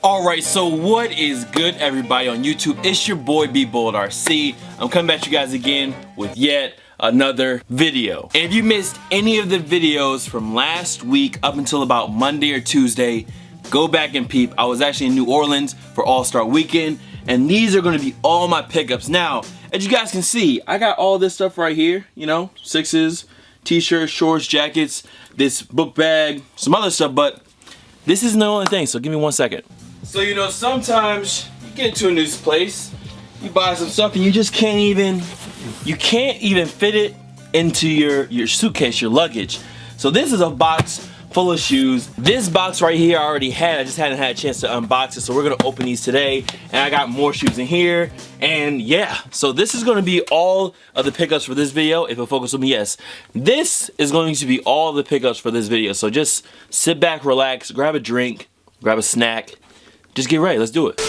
Alright, so what is good, everybody on YouTube? It's your boy B Bold RC. I'm coming back to you guys again with yet another video. And if you missed any of the videos from last week up until about Monday or Tuesday, go back and peep. I was actually in New Orleans for All-Star Weekend, and these are going to be all my pickups. Now, as you guys can see, I got all this stuff right here, you know, sixes, t-shirts, shorts, jackets, this book bag, some other stuff, but this isn't the only thing, so give me 1 second. So, you know, sometimes you get into a new place, you buy some stuff and you just can't even fit it into your suitcase, your luggage. So this is a box full of shoes. This box right here I already had, I just hadn't had a chance to unbox it, so we're gonna open these today. And I got more shoes in here, and yeah. So this is gonna be all of the pickups for this video. If it'll focus on me, yes. This is going to be all the pickups for this video. So just sit back, relax, grab a drink, grab a snack, just get ready, let's do it.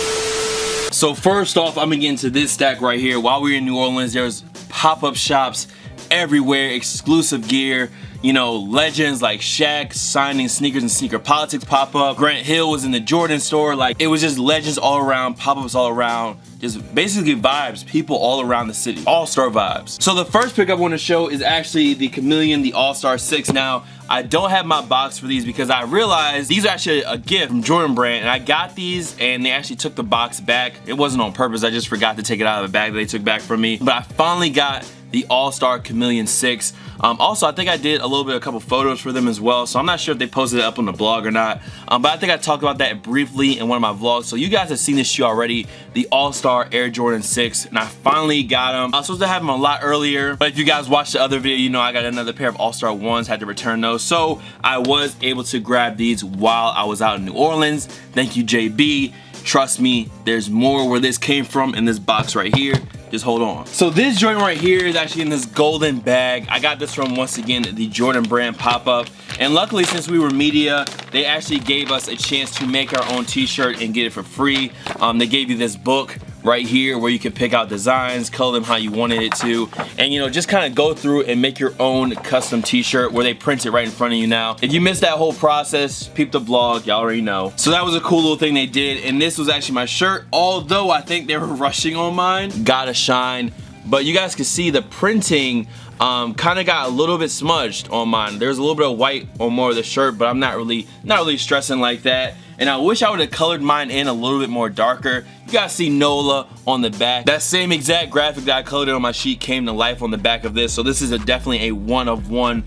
So first off, I'm gonna get into this stack right here. While we were in New Orleans, there's pop-up shops everywhere, exclusive gear. You know, legends like Shaq signing sneakers and Sneaker Politics pop up. Grant Hill was in the Jordan store. Like, it was just legends all around, pop-ups all around. Just basically vibes, people all around the city. All-star vibes. So the first pickup I want to show is actually the Chameleon, the All-Star 6. Now, I don't have my box for these because I realized these are actually a gift from Jordan Brand, and I got these and they actually took the box back. It wasn't on purpose, I just forgot to take it out of the bag that they took back from me. But I finally got the All-Star Chameleon 6. Also, I think I did a couple photos for them as well, so I'm not sure if they posted it up on the blog or not, but I think I talked about that briefly in one of my vlogs. So you guys have seen this shoe already, the All-Star Air Jordan 6, and I finally got them. I was supposed to have them a lot earlier, but if you guys watched the other video, you know I got another pair of All-Star 1s, had to return those, so I was able to grab these while I was out in New Orleans. Thank you, JB. Trust me, there's more where this came from in this box right here. Just hold on. So this joint right here is actually in this golden bag. I got this from, once again, the Jordan Brand pop-up. And luckily, since we were media, they actually gave us a chance to make our own t-shirt and get it for free. They gave you this book right here where you can pick out designs, color them how you wanted it to, and you know, just kind of go through and make your own custom t-shirt where they print it right in front of you now. If you missed that whole process, peep the vlog, y'all already know. So that was a cool little thing they did, and this was actually my shirt, although I think they were rushing on mine. Gotta shine. But you guys can see the printing kind of got a little bit smudged on mine. There's a little bit of white on more of the shirt, but I'm not really stressing like that. And I wish I would have colored mine in a little bit more darker. You guys see NOLA on the back. That same exact graphic that I colored on my sheet came to life on the back of this. So this is definitely a one-of-one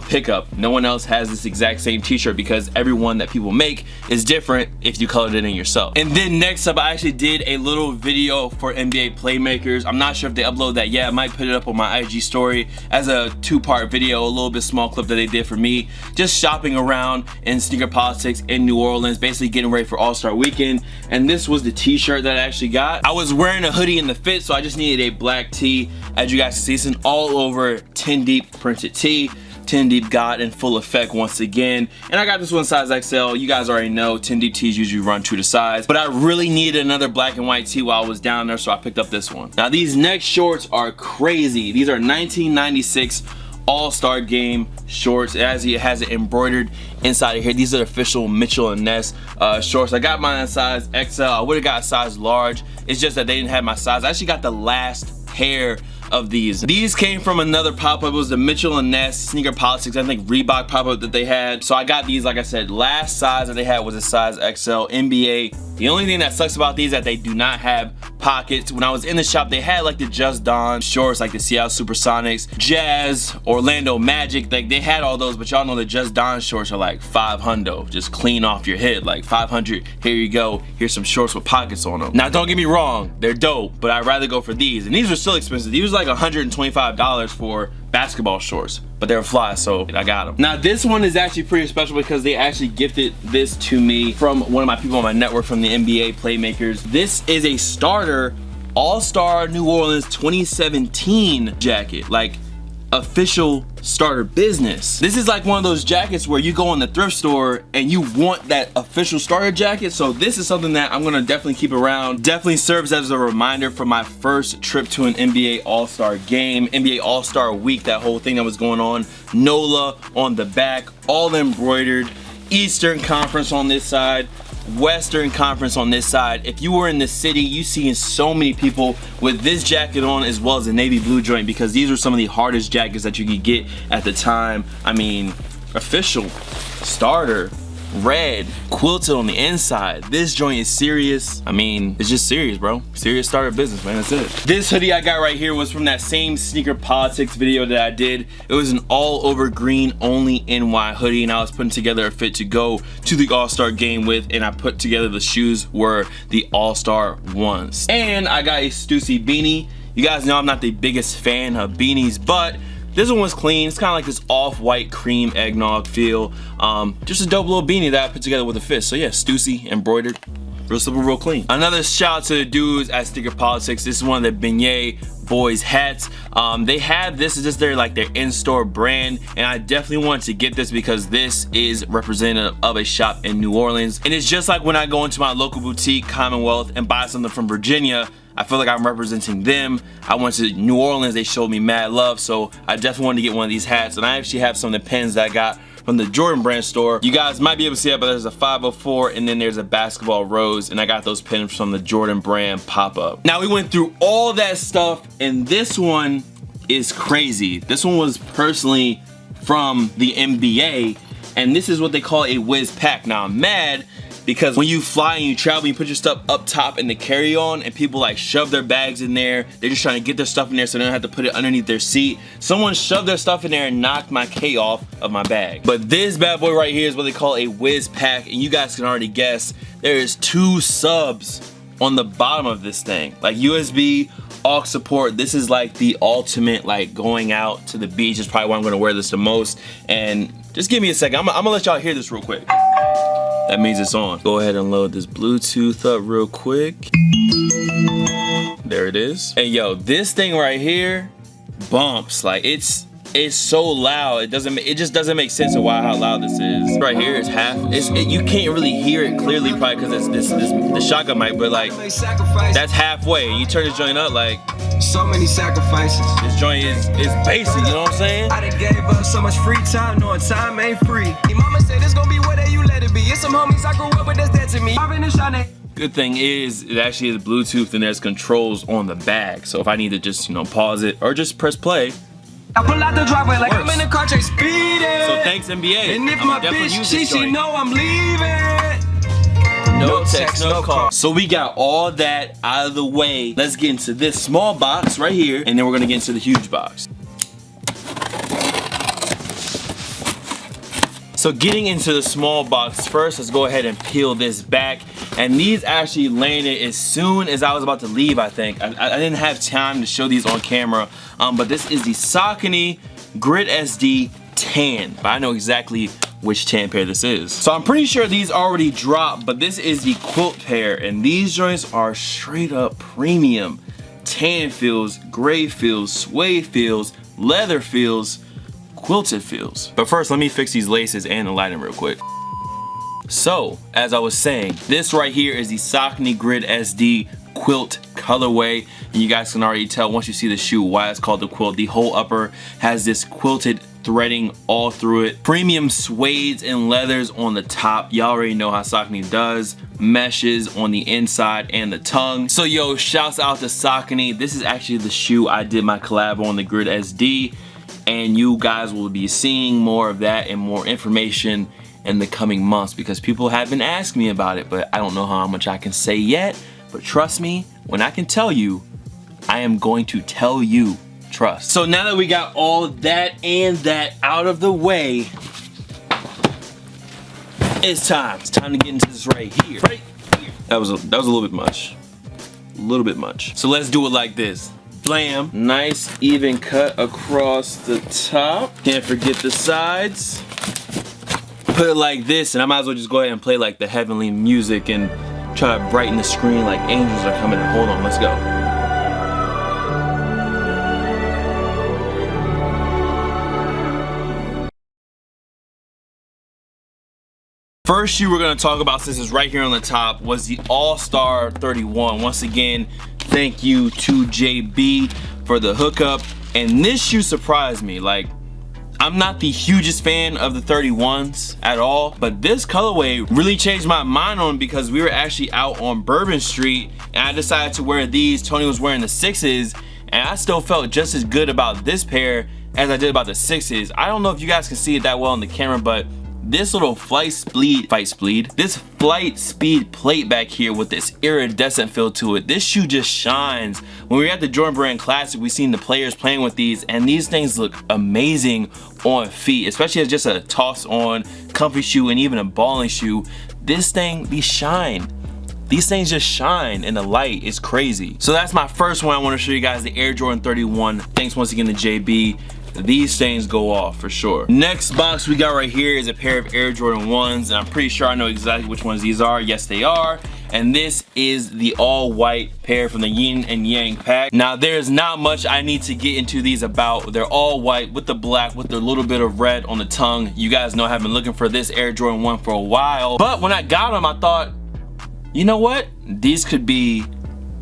pickup. No one else has this exact same t-shirt because every one that people make is different if you colored it in yourself. And then next up, I actually did a little video for NBA Playmakers. I'm not sure if they upload that yet. I might put it up on my IG story as a two-part video, a little bit small clip that they did for me. Just shopping around in Sneaker Politics in New Orleans, basically getting ready for All-Star Weekend. And this was the t-shirt that I actually got. I was wearing a hoodie in the fit, so I just needed a black tee. As you guys can see, it's an all over 10 deep printed tee. 10 deep got in full effect once again. And I got this one size XL. You guys already know 10 deep tees usually run true to size, but I really needed another black and white tee while I was down there, so I picked up this one. Now these next shorts are crazy. These are 1996 All-Star Game shorts. It has it embroidered inside of here. These are official Mitchell and Ness shorts. I got mine in size XL. I would have got a size large. It's just that they didn't have my size. I actually got the last pair of these. These came from another pop-up. It was the Mitchell and Ness Sneaker Politics, I think Reebok pop-up that they had. So I got these, like I said, last size that they had was a size XL NBA. The only thing that sucks about these is that they do not have pockets. When I was in the shop, they had like the Just Don shorts, like the Seattle Supersonics, Jazz, Orlando Magic. Like they had all those, but y'all know the Just Don shorts are like $500, just clean off your head, like 500. Here you go. Here's some shorts with pockets on them. Now don't get me wrong, they're dope, but I'd rather go for these. And these are still expensive. These were like $125 for basketball shorts, but they were fly, so I got them. Now this one is actually pretty special because they actually gifted this to me from one of my people on my network from the NBA Playmakers. This is a starter All-Star New Orleans 2017 jacket. Like, official starter business. This is like one of those jackets where you go in the thrift store and you want that official starter jacket. So this is something that I'm gonna definitely keep around. Definitely serves as a reminder for my first trip to an NBA All-Star game, NBA All-Star week, that whole thing that was going on. NOLA on the back, all embroidered. Eastern Conference on this side. Western Conference on this side. If you were in the city, you see so many people with this jacket on as well as the navy blue joint, because these are some of the hardest jackets that you could get at the time. I mean, official, starter, red, quilted on the inside. This joint is serious. I mean, it's just serious, bro. Serious starter business, man. That's it. This hoodie I got right here was from that same Sneaker Politics video that I did. It was an all over green only NY hoodie, and I was putting together a fit to go to the All-Star game with, and I put together the shoes were the All-Star ones. And I got a Stussy beanie. You guys know I'm not the biggest fan of beanies, but this one was clean. It's kind of like this off-white cream eggnog feel. Just a dope little beanie that I put together with a fist. So yeah, Stussy, embroidered, real simple, real clean. Another shout out to the dudes at Sneaker Politics. This is one of the Beignet boys hats. They have this is just their in-store brand, and I definitely wanted to get this because this is representative of a shop in New Orleans. And it's just like when I go into my local boutique, Commonwealth, and buy something from Virginia, I feel like I'm representing them. I went to New Orleans, they showed me mad love, so I definitely wanted to get one of these hats. And I actually have some of the pins that I got from the Jordan brand store. You guys might be able to see it, but there's a 504 and then there's a basketball rose, and I got those pins from the Jordan brand pop-up. Now we went through all that stuff, and this one is crazy. This one was personally from the NBA, and this is what they call a whiz pack. Now I'm mad because when you fly and you travel, you put your stuff up top in the carry-on, and people like shove their bags in there. They're just trying to get their stuff in there so they don't have to put it underneath their seat. Someone shoved their stuff in there and knocked my K off of my bag. But this bad boy right here is what they call a whiz pack, and you guys can already guess, there is 2 subs on the bottom of this thing. Like USB, aux support. This is like the ultimate, like going out to the beach is probably why I'm gonna wear this the most. And just give me a second, I'm gonna let y'all hear this real quick. That means it's on. Go ahead and load this Bluetooth up real quick. There it is. And yo, this thing right here bumps. Like it's so loud. It just doesn't make sense of how loud this is. Right here is half. You can't really hear it clearly probably because it's the shotgun mic, but like that's halfway. And you turn this joint up, like so many sacrifices. This joint is basic, you know what I'm saying? I done gave up so much free time, knowing time ain't free. Mama said it's gonna be whatever you let it be. It's some homies I grew up with that's dead to me. I've been in Shane. Good thing is it actually is Bluetooth and there's controls on the bag. So if I need to just, pause it or just press play. I pull out the driveway like I'm in a car chase speeding. So thanks NBA. And if my bitch she know I'm leaving. No text, no call. So we got all that out of the way. Let's get into this small box right here, and then we're gonna get into the huge box. So getting into the small box first, let's go ahead and peel this back. And these actually landed as soon as I was about to leave, I think. I didn't have time to show these on camera, but this is the Saucony Grid SD Tan. But I know exactly which tan pair this is. So I'm pretty sure these already dropped, but this is the quilt pair, and these joints are straight up premium. Tan feels, gray feels, suede feels, leather feels, quilted feels. But first, let me fix these laces and the lighting real quick. So, as I was saying, this right here is the Saucony Grid SD quilt colorway, and you guys can already tell once you see the shoe why it's called the quilt. The whole upper has this quilted threading all through it. Premium suedes and leathers on the top. Y'all already know how Saucony does. Meshes on the inside and the tongue. So yo, shouts out to Saucony. This is actually the shoe I did my collab on, the Grid SD, and you guys will be seeing more of that and more information in the coming months because people have been asking me about it, but I don't know how much I can say yet. But trust me, when I can tell you, I am going to tell you. Trust. So now that we got all that and that out of the way, it's time. It's time to get into this right here. Right here. That was a little bit much. A little bit much. So let's do it like this. Blam. Nice even cut across the top. Can't forget the sides. Put it like this, and I might as well just go ahead and play like the heavenly music and try to brighten the screen like angels are coming. Hold on, let's go. First shoe we're gonna talk about, since it's right here on the top, was the All-Star 31. Once again, thank you to JB for the hookup. And this shoe surprised me. Like, I'm not the hugest fan of the 31s at all, but this colorway really changed my mind on because we were actually out on Bourbon Street and I decided to wear these. Tony was wearing the 6s and I still felt just as good about this pair as I did about the 6s. I don't know if you guys can see it that well on the camera, but this little flight speed plate back here with this iridescent feel to it, this shoe just shines. When we were at the Jordan Brand Classic, we seen the players playing with these and these things look amazing on feet, especially as just a toss on comfy shoe and even a balling shoe. This thing, these things just shine in the light. It's crazy. So that's my first one. I want to show you guys the Air Jordan 31. Thanks once again to JB. These things go off for sure. Next box we got right here is a pair of Air Jordan 1s, and I'm pretty sure I know exactly which ones these are. Yes, they are. And this is the all white pair from the Yin and Yang pack. Now there's not much I need to get into these about. They're all white with the black with a little bit of red on the tongue. You guys know I've been looking for this Air Jordan 1 for a while, but when I got them I thought, you know what, these could be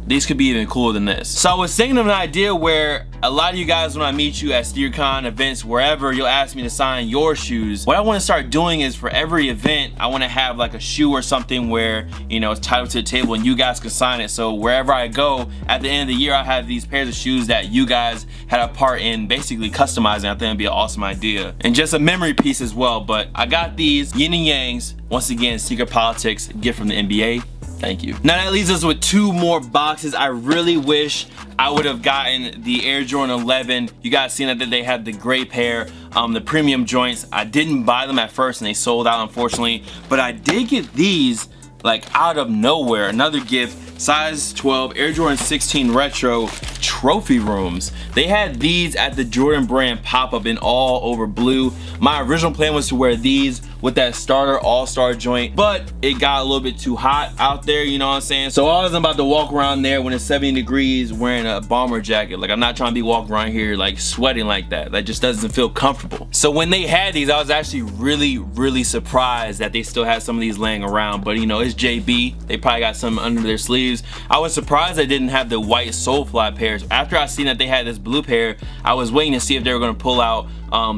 even cooler than this. So I was thinking of an idea where a lot of you guys, when I meet you at SteerCon events, wherever, you'll ask me to sign your shoes. What I want to start doing is for every event, I want to have like a shoe or something where, you know, it's tied up to the table and you guys can sign it. So wherever I go, at the end of the year, I have these pairs of shoes that you guys had a part in basically customizing. I think it'd be an awesome idea. And just a memory piece as well. But I got these Yin and Yangs. Once again, Secret Politics, gift from the NBA. Thank you. Now that leaves us with two more boxes. I really wish I would have gotten the Air Jordan 11. You guys seen that they had the gray pair, the premium joints. I didn't buy them at first and they sold out unfortunately, but I did get these like out of nowhere. Another gift, size 12 Air Jordan 16 Retro trophy rooms. They had these at the Jordan Brand pop-up in all over blue. My original plan was to wear these with that starter all-star joint, but it got a little bit too hot out there, you know what I'm saying? So I wasn't about to walk around there when it's 70 degrees wearing a bomber jacket. Like, I'm not trying to be walking around here like sweating like that. That just doesn't feel comfortable. So when they had these, I was actually really surprised that they still had some of these laying around, but you know, it's JB. They probably got some under their sleeves. I was surprised they didn't have the white Soulfly pairs. After I seen that they had this blue pair, I was waiting to see if they were gonna pull out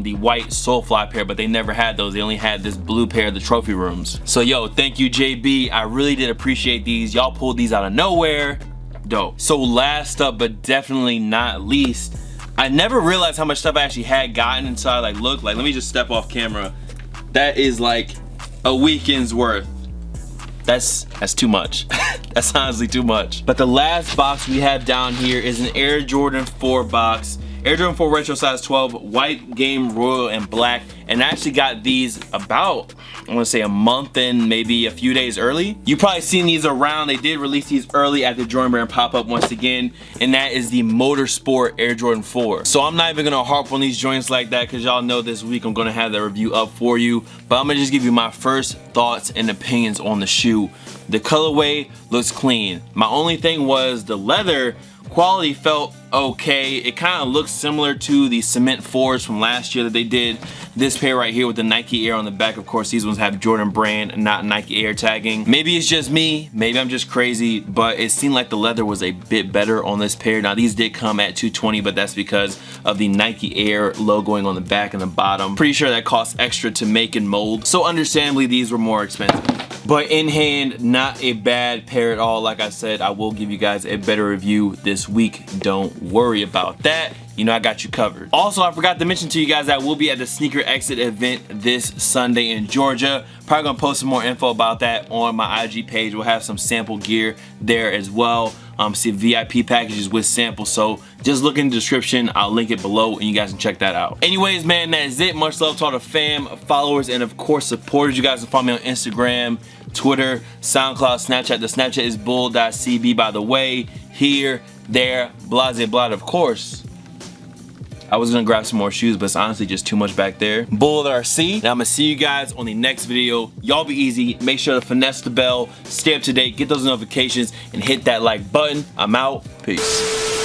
the white Soulfly pair, but they never had those. They only had this blue pair of the trophy rooms. So yo, thank you JB. I really did appreciate these. Y'all pulled these out of nowhere. Dope. So last up but definitely not least, I never realized how much stuff I actually had gotten until I like looked. Like, let me just step off camera. That is like a weekend's worth. That's too much. That's honestly too much. But the last box we have down here is an Air Jordan 4 box. Air Jordan 4 Retro size 12, white, game, royal, and black. And I actually got these about, I want to say a month and maybe a few days early. You probably seen these around. They did release these early at the Jordan Brand pop-up once again, and that is the Motorsport Air Jordan 4. So I'm not even gonna harp on these joints like that because y'all know this week I'm gonna have that review up for you. But I'm gonna just give you my first thoughts and opinions on the shoe. The colorway looks clean. My only thing was the leather quality felt okay. It kind of looks similar to the Cement 4s from last year that they did. This pair right here with the Nike Air on the back. Of course, these ones have Jordan Brand, not Nike Air tagging. Maybe it's just me, maybe I'm just crazy, but it seemed like the leather was a bit better on this pair. Now these did come at $220, but that's because of the Nike Air logoing on the back and the bottom. Pretty sure that costs extra to make and mold, so understandably these were more expensive. But in hand, not a bad pair at all. Like I said, I will give you guys a better review this week. Don't worry about that. You know I got you covered. Also, I forgot to mention to you guys that we'll be at the Sneaker Exit event this Sunday in Georgia. Probably gonna post some more info about that on my IG page. We'll have some sample gear there as well. See VIP packages with samples. So just look in the description. I'll link it below and you guys can check that out. Anyways, man, that is it. Much love to all the fam, followers, and of course supporters. You guys can follow me on Instagram, Twitter, SoundCloud, Snapchat. The Snapchat is bull.cb, by the way. Here, there, blase blot, of course. I was gonna grab some more shoes, but it's honestly just too much back there. Bull.RC. And I'm gonna see you guys on the next video. Y'all be easy. Make sure to finesse the bell, stay up to date, get those notifications, and hit that like button. I'm out. Peace.